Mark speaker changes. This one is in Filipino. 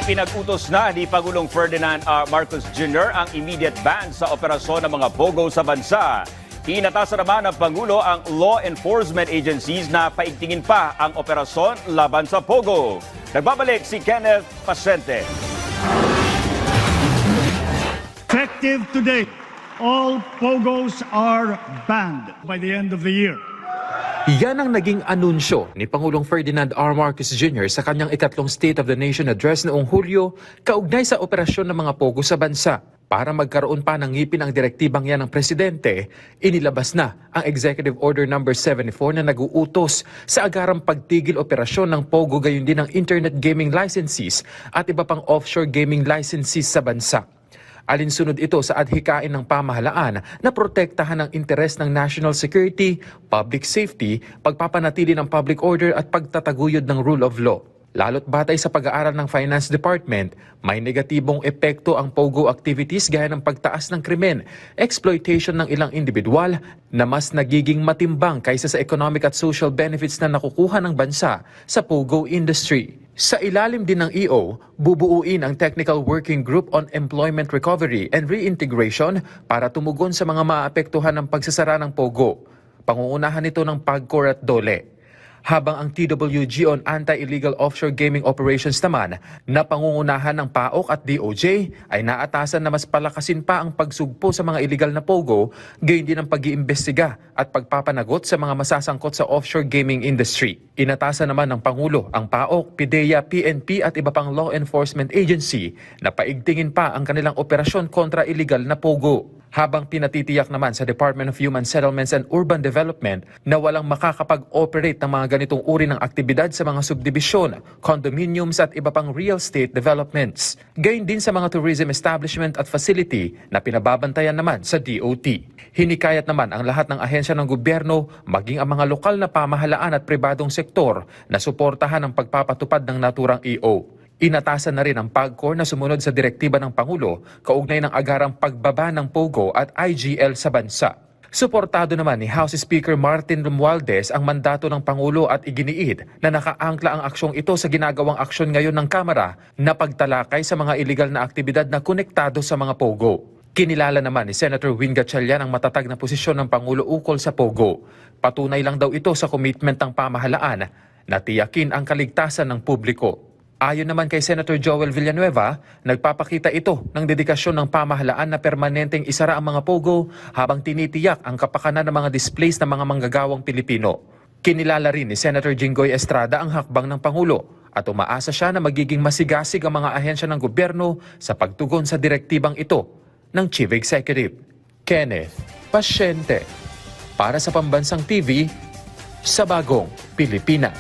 Speaker 1: Ipinag-utos na ni Pangulong Ferdinand Marcos Jr. ang immediate ban sa operasyon ng mga pogo sa bansa. Inatasan naman ng Pangulo ang law enforcement agencies na paigtingin pa ang operasyon laban sa pogo. Nagbabalik si Kenneth Pasente.
Speaker 2: Effective today, all pogos are banned by the end of the year.
Speaker 3: Yan ang naging anunsyo ni Pangulong Ferdinand R. Marcos Jr. sa kanyang ikatlong State of the Nation Address noong Hulyo kaugnay sa operasyon ng mga pogo sa bansa. Para magkaroon pa ng ngipin ang direktibang yan ng Presidente, inilabas na ang Executive Order No. 74 na nag-uutos sa agarang pagtigil operasyon ng pogo gayon din ng internet gaming licensees at iba pang offshore gaming licensees sa bansa. Alinsunod ito sa adhikain ng pamahalaan na protektahan ang interes ng national security, public safety, pagpapanatili ng public order at pagtataguyod ng rule of law. Lalo't batay sa pag-aaral ng Finance Department, may negatibong epekto ang pogo activities gaya ng pagtaas ng krimen, exploitation ng ilang individual na mas nagiging matimbang kaysa sa economic at social benefits na nakukuha ng bansa sa pogo industry. Sa ilalim din ng EO, bubuuin ang Technical Working Group on Employment Recovery and Reintegration para tumugon sa mga maapektuhan ng pagsasara ng pogo. Pangungunahan nito ng PAGCOR at DOLE. Habang ang TWG on Anti-Illegal Offshore Gaming Operations naman na pangungunahan ng PAOK at DOJ ay naatasan na mas palakasin pa ang pagsugpo sa mga illegal na pogo, gayon din ang pag-iimbestiga at pagpapanagot sa mga masasangkot sa offshore gaming industry. Inatasan naman ng Pangulo ang PAOK, PIDEA, PNP at iba pang law enforcement agency na paigtingin pa ang kanilang operasyon kontra illegal na pogo. Habang pinatitiyak naman sa Department of Human Settlements and Urban Development na walang makakapag-operate ng mga ganitong uri ng aktibidad sa mga subdibisyon, condominiums at iba pang real estate developments. Gayon din sa mga tourism establishment at facility na pinababantayan naman sa DOT. Hinikayat naman ang lahat ng ahensya ng gobyerno, maging ang mga lokal na pamahalaan at pribadong sektor na suportahan ang pagpapatupad ng naturang EO. Inatasan na rin ang PAGCOR na sumunod sa direktiba ng Pangulo kaugnay ng agarang pagbaba ng POGO at IGL sa bansa. Suportado naman ni House Speaker Martin Romualdez ang mandato ng Pangulo at iginiit na nakaangkla ang aksyong ito sa ginagawang aksyon ngayon ng Kamara na pagtalakay sa mga iligal na aktibidad na konektado sa mga POGO. Kinilala naman ni Senator Win Gatchalian ang matatag na posisyon ng Pangulo ukol sa POGO. Patunay lang daw ito sa commitment ng pamahalaan na tiyakin ang kaligtasan ng publiko. Ayon naman kay Senator Joel Villanueva, nagpapakita ito ng dedikasyon ng pamahalaan na permanenteng isara ang mga pogo habang tinitiyak ang kapakanan ng mga displaced na mga manggagawang Pilipino. Kinilala rin ni Senator Jinggoy Estrada ang hakbang ng Pangulo at umaasa siya na magiging masigasig ang mga ahensya ng gobyerno sa pagtugon sa direktibang ito ng Chief Executive. Kenneth Pasente, para sa Pambansang TV, sa Bagong Pilipinas.